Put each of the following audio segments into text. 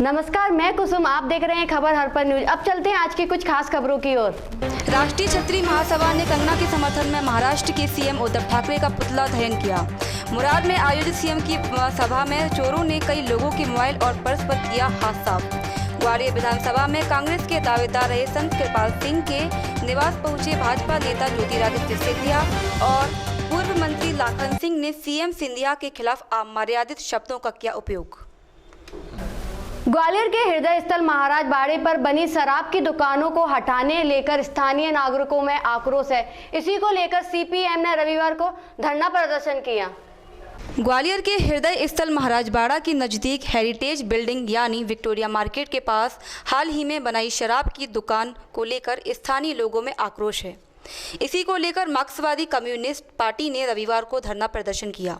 नमस्कार, मैं कुसुम, आप देख रहे हैं खबर हर पर न्यूज। अब चलते हैं आज की कुछ खास खबरों की ओर। राष्ट्रीय क्षत्रिय महासभा ने कंगना के समर्थन में महाराष्ट्र के सीएम उद्धव ठाकरे का पुतला दहन किया। मुराद में आयोजित सीएम की सभा में चोरों ने कई लोगों के मोबाइल और पर्स पर किया हाथ साफ। ग्वालियर विधानसभा में कांग्रेस के दावेदार रहे संत कृपाल सिंह के निवास पहुंचे भाजपा नेता ज्योतिरादित्य सिंधिया और पूर्व मंत्री लाखन सिंह ने सीएम सिंधिया के खिलाफ अमर्यादित शब्दों का किया उपयोग। ग्वालियर के हृदय स्थल महाराज बाड़े पर बनी शराब की दुकानों को हटाने लेकर स्थानीय नागरिकों में आक्रोश है। इसी को लेकर सीपीएम ने रविवार को धरना प्रदर्शन किया। ग्वालियर के हृदय स्थल महाराजबाड़ा के नज़दीक हेरिटेज बिल्डिंग यानी विक्टोरिया मार्केट के पास हाल ही में बनाई शराब की दुकान को लेकर स्थानीय लोगों में आक्रोश है। इसी को लेकर मार्क्सवादी कम्युनिस्ट पार्टी ने रविवार को धरना प्रदर्शन किया।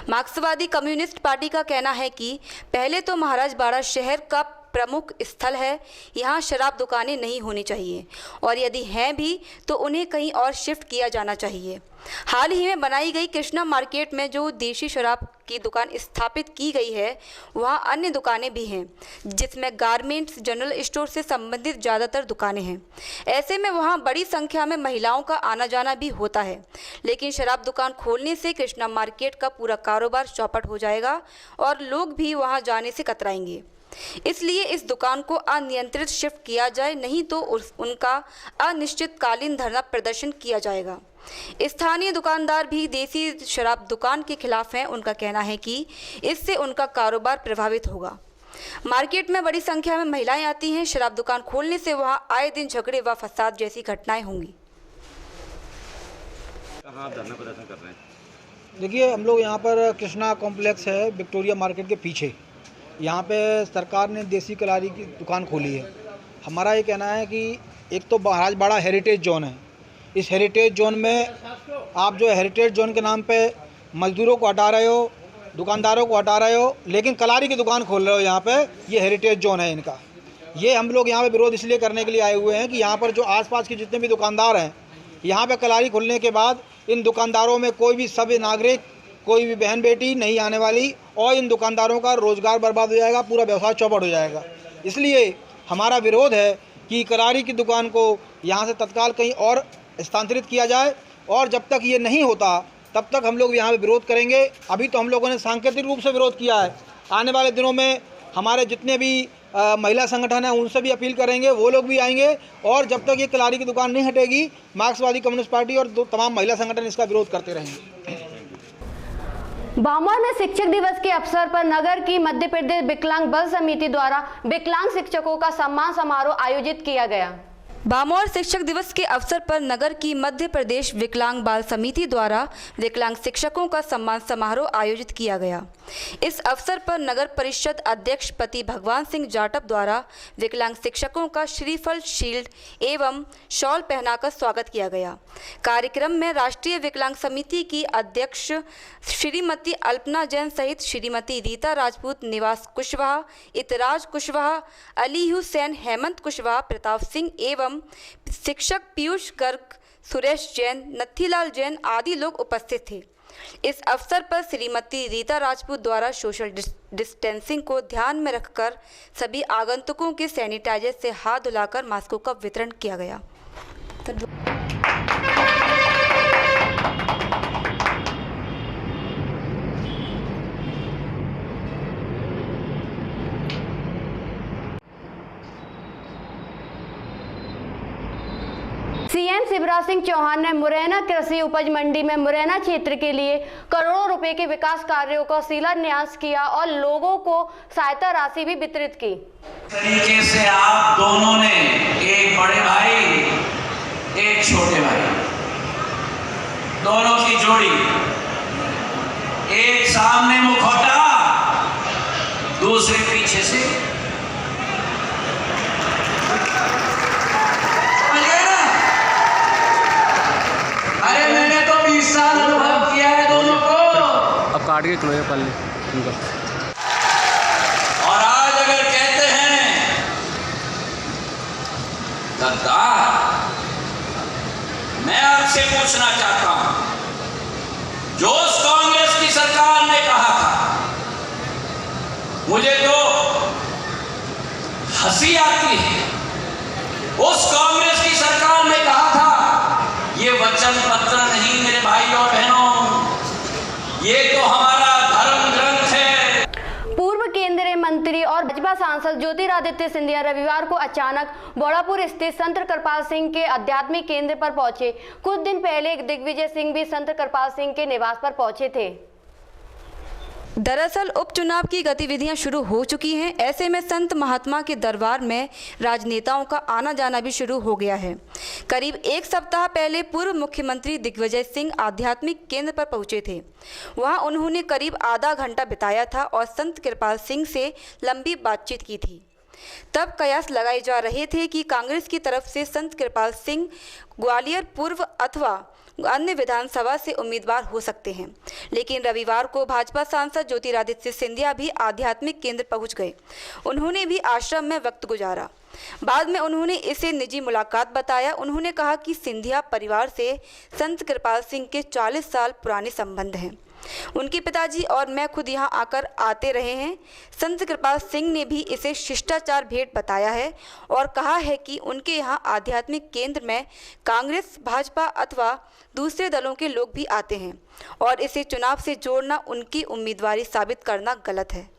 मार्क्सवादी कम्युनिस्ट पार्टी का कहना है कि पहले तो महाराजबाड़ा शहर का प्रमुख स्थल है, यहाँ शराब दुकानें नहीं होनी चाहिए और यदि हैं भी तो उन्हें कहीं और शिफ्ट किया जाना चाहिए। हाल ही में बनाई गई कृष्णा मार्केट में जो देशी शराब की दुकान स्थापित की गई है, वहाँ अन्य दुकानें भी हैं जिसमें गारमेंट्स, जनरल स्टोर से संबंधित ज़्यादातर दुकानें हैं। ऐसे में वहाँ बड़ी संख्या में महिलाओं का आना जाना भी होता है, लेकिन शराब दुकान खोलने से कृष्णा मार्केट का पूरा कारोबार चौपट हो जाएगा और लोग भी वहाँ जाने से कतराएंगे। इसलिए इस दुकान को अनियंत्रित शिफ्ट किया जाए, नहीं तो उनका अनिश्चितकालीन धरना प्रदर्शन किया जाएगा। स्थानीय दुकानदार भी देसी शराब दुकान के खिलाफ हैं। उनका कहना है कि इससे उनका कारोबार प्रभावित होगा। मार्केट में बड़ी संख्या में महिलाएं आती हैं। शराब दुकान खोलने से वहां आए दिन झगड़े व फसाद जैसी घटनाएं होंगी। कहाँ आप धरना प्रदर्शन कर रहे हैं? देखिए, हम लोग यहाँ पर कृष्णा कॉम्प्लेक्स है विक्टोरिया मार्केट के पीछे। यहाँ पे सरकार ने देसी कलारी की दुकान खोली है। हमारा ये कहना है कि एक तो महाराजबाड़ा हेरिटेज जोन है। इस हेरिटेज जोन में आप जो हेरिटेज जोन के नाम पे मजदूरों को हटा रहे हो, दुकानदारों को हटा रहे हो, लेकिन कलारी की दुकान खोल रहे हो यहाँ पे। ये हेरिटेज जोन है इनका। ये हम लोग यहाँ पे विरोध इसलिए करने के लिए आए हुए हैं कि यहाँ पर जो आसपास के जितने भी दुकानदार हैं, यहाँ पे कलारी खुलने के बाद इन दुकानदारों में कोई भी सभी नागरिक, कोई भी बहन बेटी नहीं आने वाली और इन दुकानदारों का रोज़गार बर्बाद हो जाएगा, पूरा व्यवसाय चौपट हो जाएगा। इसलिए हमारा विरोध है कि कलारी की दुकान को यहाँ से तत्काल कहीं और स्थानांतरित किया जाए और जब तक ये नहीं होता तब तक हम लोग यहाँ पे विरोध करेंगे। अभी तो हम लोगों ने सांकेतिक रूप से विरोध किया है। आने वाले दिनों में हमारे जितने भी महिला संगठन हैं उनसे भी अपील करेंगे, वो लोग भी आएंगे और जब तक ये कलारी की दुकान नहीं हटेगी, मार्क्सवादी कम्युनिस्ट पार्टी और तमाम महिला संगठन इसका विरोध करते रहेंगे। बामौर में शिक्षक दिवस के अवसर पर नगर की मध्य प्रदेश विकलांग बल समिति द्वारा विकलांग शिक्षकों का सम्मान समारोह आयोजित किया गया। बामौर शिक्षक दिवस के अवसर पर नगर की मध्य प्रदेश विकलांग बाल समिति द्वारा विकलांग शिक्षकों का सम्मान समारोह आयोजित किया गया। इस अवसर पर नगर परिषद अध्यक्ष पति भगवान सिंह जाटव द्वारा विकलांग शिक्षकों का श्रीफल, शील्ड एवं शॉल पहनाकर स्वागत किया गया। कार्यक्रम में राष्ट्रीय विकलांग समिति की अध्यक्ष श्रीमती अल्पना जैन सहित श्रीमती रीता राजपूत, निवास कुशवाहा, इतराज कुशवाहा, अली हुसैन, हेमंत कुशवाहा, प्रताप सिंह एवं शिक्षक पीयूष गर्ग, सुरेश जैन, नथीलाल जैन आदि लोग उपस्थित थे। इस अवसर पर श्रीमती रीता राजपूत द्वारा सोशल डिस्टेंसिंग को ध्यान में रखकर सभी आगंतुकों के सैनिटाइजर से हाथ धुलाकर मास्कों का वितरण किया गया। सीएम शिवराज सिंह चौहान ने मुरैना कृषि उपज मंडी में मुरैना क्षेत्र के लिए करोड़ों रुपए के विकास कार्यों का शिलान्यास किया और लोगों को सहायता राशि भी वितरित की। तरीके से आप दोनों ने, एक बड़े भाई एक छोटे भाई, दोनों की जोड़ी, एक सामने मुखौटा, दूसरे पीछे से, अरे मैंने तो 20 साल अनुभव किया है दोनों को। अब काट के क्लोज कर ले उनका। और आज अगर कहते हैं गद्दार, मैं आपसे पूछना चाहता हूं, जो उस कांग्रेस की सरकार ने कहा था, मुझे तो हंसी आती है। उस कांग्रेस की सरकार ने कहा था ये वचन पत्र नहीं मेरे भाई और बहनों, ये तो हमारा धर्म ग्रंथ है। पूर्व केंद्रीय मंत्री और भाजपा सांसद ज्योतिरादित्य सिंधिया रविवार को अचानक बोड़ापुर स्थित संत कृपाल सिंह के आध्यात्मिक केंद्र पर पहुंचे। कुछ दिन पहले दिग्विजय सिंह भी संत कृपाल सिंह के निवास पर पहुंचे थे। दरअसल उपचुनाव की गतिविधियां शुरू हो चुकी हैं। ऐसे में संत महात्मा के दरबार में राजनेताओं का आना जाना भी शुरू हो गया है। करीब एक सप्ताह पहले पूर्व मुख्यमंत्री दिग्विजय सिंह आध्यात्मिक केंद्र पर पहुंचे थे। वहां उन्होंने करीब आधा घंटा बिताया था और संत कृपाल सिंह से लंबी बातचीत की थी। तब कयास लगाए जा रहे थे कि कांग्रेस की तरफ से संत कृपाल सिंह ग्वालियर पूर्व अथवा अन्य विधानसभा से उम्मीदवार हो सकते हैं। लेकिन रविवार को भाजपा सांसद ज्योतिरादित्य सिंधिया भी आध्यात्मिक केंद्र पहुंच गए। उन्होंने भी आश्रम में वक्त गुजारा। बाद में उन्होंने इसे निजी मुलाकात बताया। उन्होंने कहा कि सिंधिया परिवार से संत कृपाल सिंह के 40 साल पुराने संबंध हैं। उनके पिताजी और मैं खुद यहाँ आकर आते रहे हैं। संत कृपाल सिंह ने भी इसे शिष्टाचार भेंट बताया है और कहा है कि उनके यहाँ आध्यात्मिक केंद्र में कांग्रेस, भाजपा अथवा दूसरे दलों के लोग भी आते हैं और इसे चुनाव से जोड़ना, उनकी उम्मीदवारी साबित करना गलत है।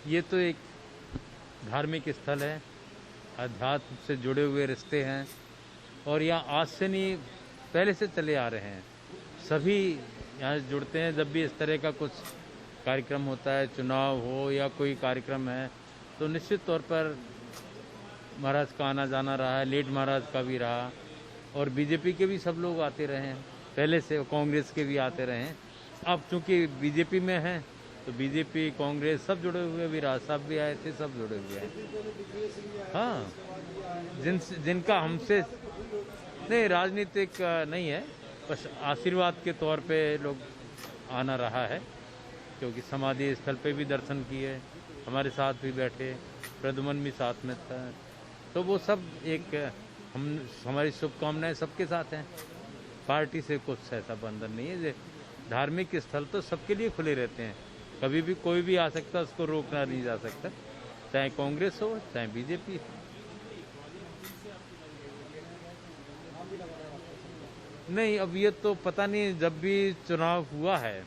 ये तो एक धार्मिक स्थल है, अध्यात्म से जुड़े हुए रिश्ते हैं और यहाँ आज से नहीं पहले से चले आ रहे हैं। सभी यहाँ जुड़ते हैं। जब भी इस तरह का कुछ कार्यक्रम होता है, चुनाव हो या कोई कार्यक्रम है, तो निश्चित तौर पर महाराज का आना जाना रहा है। लेट महाराज का भी रहा और बीजेपी के भी सब लोग आते रहे हैं, पहले से कांग्रेस के भी आते रहे हैं। अब चूँकि बीजेपी में हैं तो बीजेपी, कांग्रेस सब जुड़े हुए, विराज साहब भी आए थे, सब जुड़े हुए हैं। हाँ, जिनका हमसे नहीं राजनीतिक नहीं है, बस आशीर्वाद के तौर पे लोग आना रहा है। क्योंकि समाधि स्थल पे भी दर्शन किए, हमारे साथ भी बैठे, प्रद्युमन भी साथ में था, तो वो सब एक हमारी शुभकामनाएं सबके साथ हैं। पार्टी से कुछ ऐसा बंधन नहीं है। धार्मिक स्थल तो सबके लिए खुले रहते हैं, कभी भी कोई भी आ सकता है, उसको रोकना नहीं जा सकता, चाहे कांग्रेस हो चाहे बीजेपी। नहीं, अब ये तो पता नहीं। जब भी चुनाव हुआ है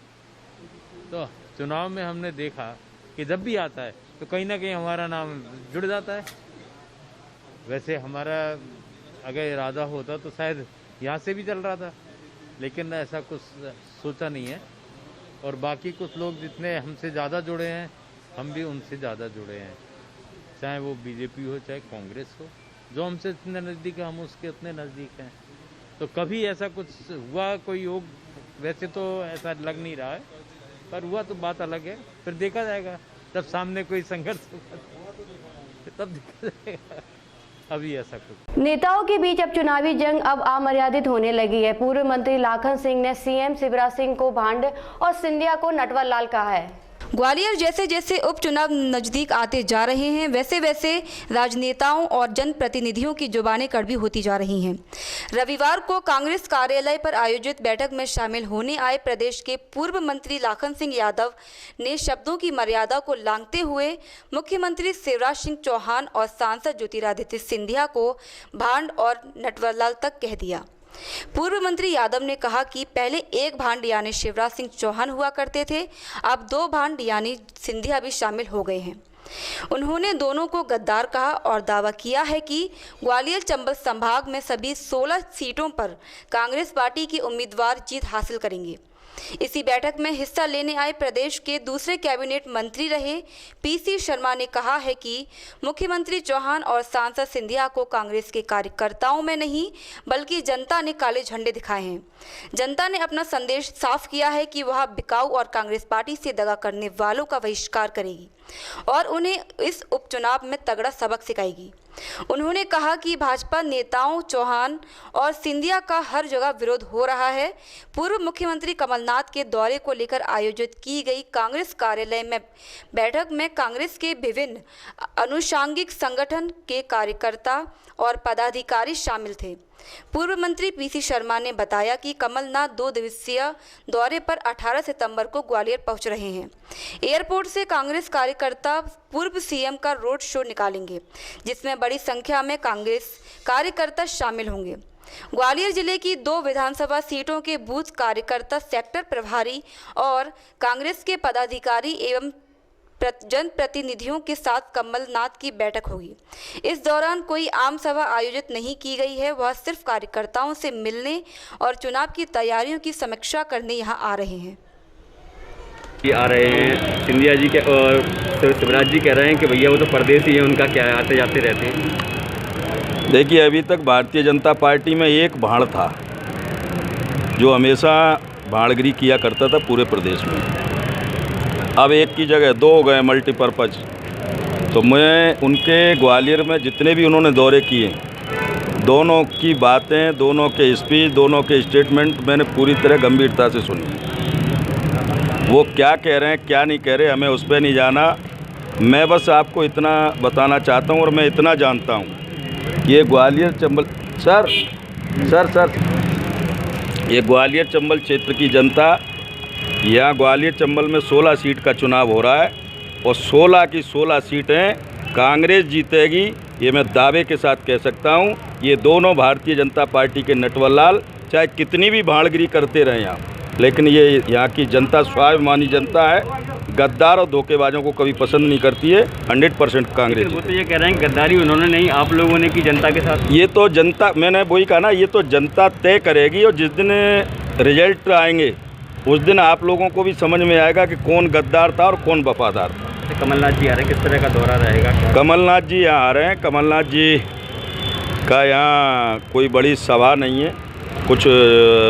तो चुनाव में हमने देखा कि जब भी आता है तो कहीं ना कहीं हमारा नाम जुड़ जाता है। वैसे हमारा अगर इरादा होता तो शायद यहाँ से भी चल रहा था, लेकिन ऐसा कुछ सोचा नहीं है। और बाकी कुछ लोग जितने हमसे ज़्यादा जुड़े हैं, हम भी उनसे ज़्यादा जुड़े हैं, चाहे वो बीजेपी हो चाहे कांग्रेस हो। जो हमसे इतने नज़दीक है, हम उसके उतने नज़दीक हैं। तो कभी ऐसा कुछ हुआ कोई योग, वैसे तो ऐसा लग नहीं रहा है, पर हुआ तो बात अलग है। फिर देखा जाएगा, जब सामने कोई संघर्ष होगा तब देखा जाएगा। अभी ऐसा कुछ नेताओं के बीच अब चुनावी जंग अब अमर्यादित होने लगी है। पूर्व मंत्री लाखन सिंह ने सीएम शिवराज सिंह को भांड और सिंधिया को नटवर लाल कहा है। ग्वालियर जैसे जैसे उपचुनाव नजदीक आते जा रहे हैं, वैसे वैसे राजनेताओं और जनप्रतिनिधियों की जुबानें कड़वी होती जा रही हैं। रविवार को कांग्रेस कार्यालय पर आयोजित बैठक में शामिल होने आए प्रदेश के पूर्व मंत्री लाखन सिंह यादव ने शब्दों की मर्यादा को लांघते हुए मुख्यमंत्री शिवराज सिंह चौहान और सांसद ज्योतिरादित्य सिंधिया को भांड और नटवरलाल तक कह दिया। पूर्व मंत्री यादव ने कहा कि पहले एक भांड यानी शिवराज सिंह चौहान हुआ करते थे, अब 2 भांड यानी सिंधिया भी शामिल हो गए हैं। उन्होंने दोनों को गद्दार कहा और दावा किया है कि ग्वालियर चंबल संभाग में सभी 16 सीटों पर कांग्रेस पार्टी के उम्मीदवार जीत हासिल करेंगे। इसी बैठक में हिस्सा लेने आए प्रदेश के दूसरे कैबिनेट मंत्री रहे पीसी शर्मा ने कहा है कि मुख्यमंत्री चौहान और सांसद सिंधिया को कांग्रेस के कार्यकर्ताओं में नहीं बल्कि जनता ने काले झंडे दिखाए हैं। जनता ने अपना संदेश साफ किया है कि वह बिकाऊ और कांग्रेस पार्टी से दगा करने वालों का बहिष्कार करेगी और उन्हें इस उपचुनाव में तगड़ा सबक सिखाएगी। उन्होंने कहा कि भाजपा नेताओं चौहान और सिंधिया का हर जगह विरोध हो रहा है। पूर्व मुख्यमंत्री कमलनाथ के दौरे को लेकर आयोजित की गई कांग्रेस कार्यालय में बैठक में कांग्रेस के विभिन्न अनुषांगिक संगठन के कार्यकर्ता और पदाधिकारी शामिल थे। पूर्व मंत्री पीसी शर्मा ने बताया कि कमलनाथ 2 दिवसीय दौरे पर 18 सितंबर को ग्वालियर पहुंच रहे हैं। एयरपोर्ट से कांग्रेस कार्यकर्ता पूर्व सीएम का रोड शो निकालेंगे, जिसमें बड़ी संख्या में कांग्रेस कार्यकर्ता शामिल होंगे। ग्वालियर जिले की 2 विधानसभा सीटों के बूथ कार्यकर्ता, सेक्टर प्रभारी और कांग्रेस के पदाधिकारी एवं जनप्रतिनिधियों के साथ कमलनाथ की बैठक होगी। इस दौरान कोई आम सभा आयोजित नहीं की गई है। वह सिर्फ कार्यकर्ताओं से मिलने और चुनाव की तैयारियों की समीक्षा करने यहां आ रहे हैं। आ रहे हैं सिंधिया जी के और शिवराज जी कह रहे हैं कि भैया वो तो परदेसी हैं, उनका क्या है, आते जाते रहते हैं। देखिए, अभी तक भारतीय जनता पार्टी में एक भाड़ था जो हमेशा भाड़गिरी किया करता था पूरे प्रदेश में। अब एक की जगह 2 हो गए मल्टीपर्पज़। तो मैं उनके ग्वालियर में जितने भी उन्होंने दौरे किए, दोनों की बातें, दोनों के स्पीच, दोनों के स्टेटमेंट मैंने पूरी तरह गंभीरता से सुनी। वो क्या कह रहे हैं, क्या नहीं कह रहे, हमें उस पर नहीं जाना। मैं बस आपको इतना बताना चाहता हूँ और मैं इतना जानता हूँ, ये ग्वालियर चंबल ये ग्वालियर चंबल क्षेत्र की जनता, यहाँ ग्वालियर चंबल में 16 सीट का चुनाव हो रहा है और 16 की 16 सीटें कांग्रेस जीतेगी, ये मैं दावे के साथ कह सकता हूँ। ये दोनों भारतीय जनता पार्टी के नटवरलाल चाहे कितनी भी भाड़गिरी करते रहे यहाँ, लेकिन ये यहाँ की जनता स्वाभिमानी जनता है, गद्दार और धोखेबाजों को कभी पसंद नहीं करती है। 100% कांग्रेस। वो तो ये कह रहे हैं गद्दारी उन्होंने नहीं, आप लोगों ने की जनता के साथ। ये तो जनता, मैंने वही कहा ना, ये तो जनता तय करेगी और जिस दिन रिजल्ट आएंगे उस दिन आप लोगों को भी समझ में आएगा कि कौन गद्दार था और कौन वफादार था। कमलनाथ जी आ रहे हैं, किस तरह का दौरा रहेगा? कमलनाथ जी यहाँ आ रहे हैं। कमलनाथ जी का यहाँ कोई बड़ी सभा नहीं है, कुछ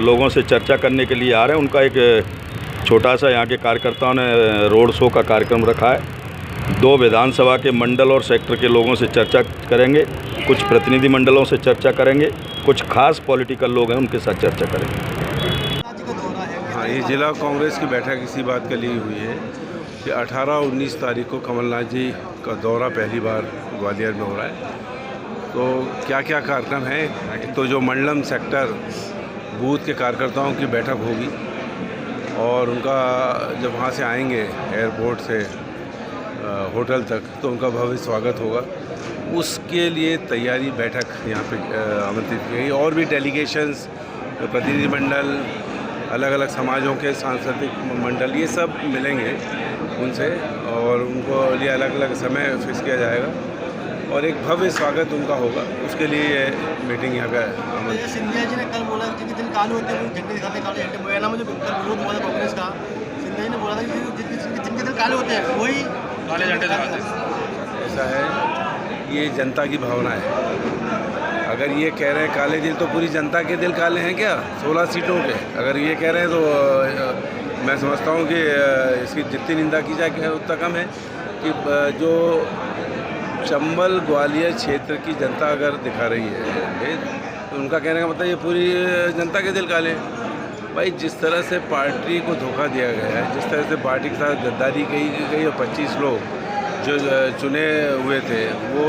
लोगों से चर्चा करने के लिए आ रहे हैं। उनका एक छोटा सा यहाँ के कार्यकर्ताओं ने रोड शो का कार्यक्रम रखा है। 2 विधानसभा के मंडल और सेक्टर के लोगों से चर्चा करेंगे, कुछ प्रतिनिधि मंडलों से चर्चा करेंगे, कुछ खास पॉलिटिकल लोग हैं उनके साथ चर्चा करेंगे। हाँ, ये जिला कांग्रेस की बैठक इसी बात के लिए हुई है कि 18 और 19 तारीख को कमलनाथ जी का दौरा पहली बार ग्वालियर में हो रहा है। तो क्या क्या कार्यक्रम है, तो जो मंडलम सेक्टर बूथ के कार्यकर्ताओं की बैठक होगी और उनका जब वहाँ से आएंगे एयरपोर्ट से होटल तक तो उनका भव्य स्वागत होगा। उसके लिए तैयारी बैठक यहाँ पे आमंत्रित की गई। और भी डेलीगेशंस, प्रतिनिधिमंडल, अलग अलग समाजों के सांस्कृतिक मंडल, ये सब मिलेंगे उनसे और उनको लिए अलग अलग समय फिक्स किया जाएगा और एक भव्य स्वागत उनका होगा। उसके लिए ये मीटिंग यहाँ पे आमंत्रित। सिंधिया जी ने कल बोला कि जिस दिन काले होते हैं झंडे दिखाते, काले झंडे मुरैना में जो विरोध हुआ था कांग्रेस का, सिंधिया जी ने बोला था कि जिनके दिन काले होते हैं वही काले झंडे दिखाते हैं। ऐसा है, ये जनता की भावना है। अगर ये कह रहे हैं काले दिल, तो पूरी जनता के दिल काले हैं क्या 16 सीटों के? अगर ये कह रहे हैं तो मैं समझता हूँ कि इसकी जितनी निंदा की जाए उतना कम है। कि जो चंबल ग्वालियर क्षेत्र की जनता अगर दिखा रही है तो उनका कहने का मतलब ये पूरी जनता के दिल काले हैं। भाई, जिस तरह से पार्टी को धोखा दिया गया है, जिस तरह से पार्टी के साथ गद्दारी की गई और 25 लोग जो चुने हुए थे वो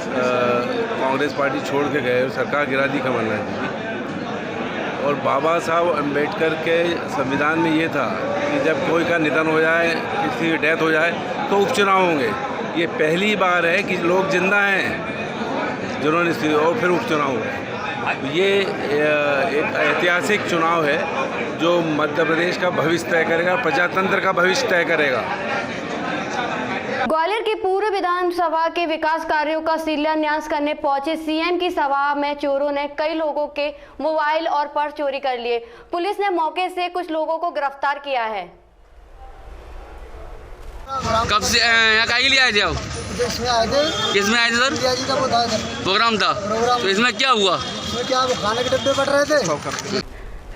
कांग्रेस पार्टी छोड़ के गए और सरकार गिरा दी कमलनाथ जी की। और बाबा साहब अम्बेडकर के संविधान में ये था कि जब कोई का निधन हो जाए, किसी की डेथ हो जाए तो उपचुनाव होंगे। ये पहली बार है कि लोग जिंदा हैं जिन्होंने और फिर उपचुनाव हुए। ये एक ऐतिहासिक चुनाव है जो मध्य प्रदेश का भविष्य तय करेगा, प्रजातंत्र का भविष्य तय करेगा। ग्वालियर की पूर्व विधानसभा के विकास कार्यों का शिलान्यास करने पहुंचे सीएम की सभा में चोरों ने कई लोगों के मोबाइल और पर्स चोरी कर लिए। पुलिस ने मौके से कुछ लोगों को गिरफ्तार किया है। कब से यहाँ का लिए आए थे आप? इसमें आए थे। किसमें आए थे सर? सिंधिया जी का वो था प्रोग्राम था। तो इसमें क्या हुआ? क्या वो खाने के डब्बे बट रहे थे।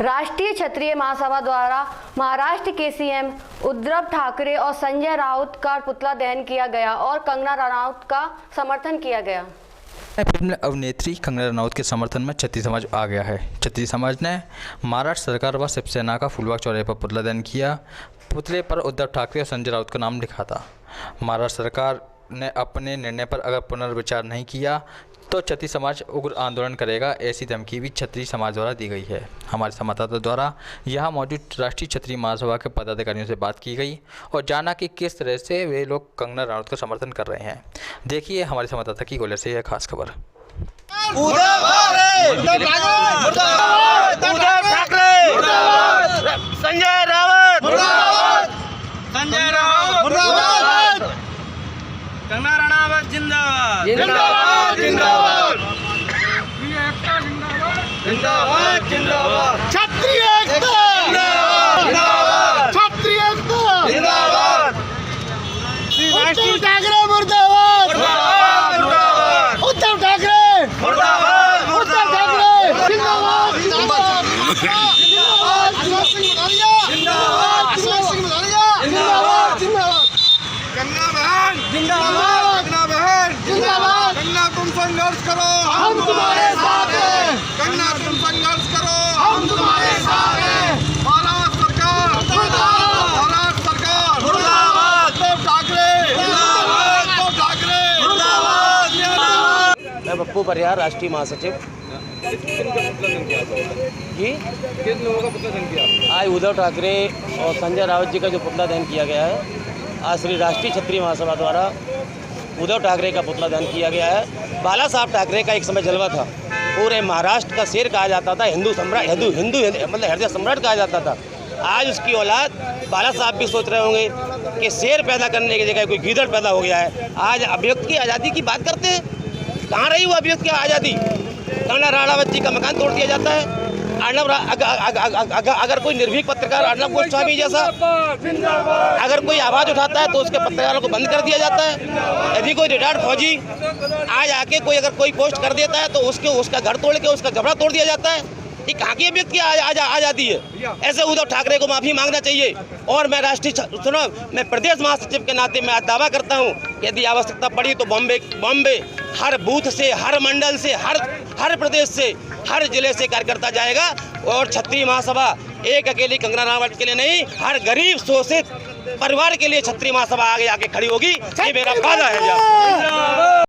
राष्ट्रीय क्षत्रिय महासभा द्वारा महाराष्ट्र के सीएम उद्धव ठाकरे और संजय राउत का पुतला दहन किया गया और कंगना रनौत का समर्थन किया गया। फिल्म अभिनेत्री कंगना रनौत के समर्थन में क्षत्रिय समाज आ गया है। क्षत्रिय समाज ने महाराष्ट्र सरकार व शिवसेना का फूलबाग चौराहे पर पुतला दहन किया। पुतले पर उद्धव ठाकरे और संजय राउत का नाम लिखा था। महाराष्ट्र सरकार ने अपने निर्णय पर अगर पुनर्विचार नहीं किया तो क्षत्रिय समाज उग्र आंदोलन करेगा, ऐसी धमकी भी क्षत्रिय समाज द्वारा दी गई है। हमारे संवाददाता द्वारा यहाँ मौजूद राष्ट्रीय क्षत्रिय महासभा के पदाधिकारियों से बात की गई और जाना कि किस तरह से वे लोग कंगना रनौत का समर्थन कर रहे हैं। देखिए हमारे संवाददाता की गोले से यह खास खबर। संजय रावत कंगना रनावत जिंदाबाद जिंदाबाद जिंदाबाद जिंदाबाद जिंदाबाद क्षत्रिय एकता जिंदाबाद क्षत्रिय एकता जिंदाबाद उद्धव ठाकरे मुर्दाबाद मुर्दाबाद उद्धव ठाकरे मुर्दाबाद उद्धव ठाकरे जिंदाबाद जिंदाबाद जिंदाबाद जिंदाबाद जिंदाबाद जिंदाबाद गंगा बहन जिंदाबाद गंगा बहन जिंदाबाद गंगा तुम संघर्ष करो हम तुम्हारे साथ हैं गंगा तुम संघर्ष करो हम तुम्हारे साथ हैं भारत सरकार भारत सरकार मुर्दाबाद उद्धव ठाकरे मुर्दाबाद उद्धव ठाकरे मुर्दाबाद। मैं पप्पू परिहार राष्ट्रीय महासचिव जी। किन लोगों का पुतला दहन किया? आज उद्धव ठाकरे और संजय रावत जी का जो पुतला दहन किया गया है, आज श्री राष्ट्रीय क्षत्रिय महासभा द्वारा उद्धव ठाकरे का पुतला दहन किया गया है। बाला साहब ठाकरे का एक समय जलवा था, पूरे महाराष्ट्र का शेर कहा जाता था, हिंदू सम्राट हिंदू मतलब हृदय सम्राट कहा जाता था। आज उसकी औलाद बाला साहब भी सोच रहे होंगे कि शेर पैदा करने की जगह कोई गीदड़ पैदा हो गया है। आज अभिव्यक्ति की आज़ादी की बात करते हैं, कहाँ रही वो अभिव्यक्ति की आज़ादी? कंगना रनावत जी का मकान तोड़ दिया जाता है। अगर कोई निर्भीक पत्रकार अर्नब गोस्वामी जैसा अगर कोई आवाज़ उठाता है तो उसके पत्रकारों को बंद कर दिया जाता है। यदि कोई रिटायर्ड फौजी आज आके अगर कोई पोस्ट कर देता है तो उसका घर तोड़ के उसका जबड़ा तोड़ दिया जाता है। ये कहाँ की अभिव्यक्ति आ जाती है? ऐसे उद्धव ठाकरे को माफ़ी मांगना चाहिए। और मैं मैं प्रदेश महासचिव के नाते मैं दावा करता हूँ, यदि आवश्यकता पड़ी तो बॉम्बे हर बूथ से, हर मंडल से, हर प्रदेश से, हर जिले से कार्यकर्ता जाएगा। और क्षत्रिय महासभा एक अकेली कंगना रनावत के लिए नहीं, हर गरीब शोषित परिवार के लिए क्षत्रिय महासभा आगे आके खड़ी होगी। ये मेरा वादा है।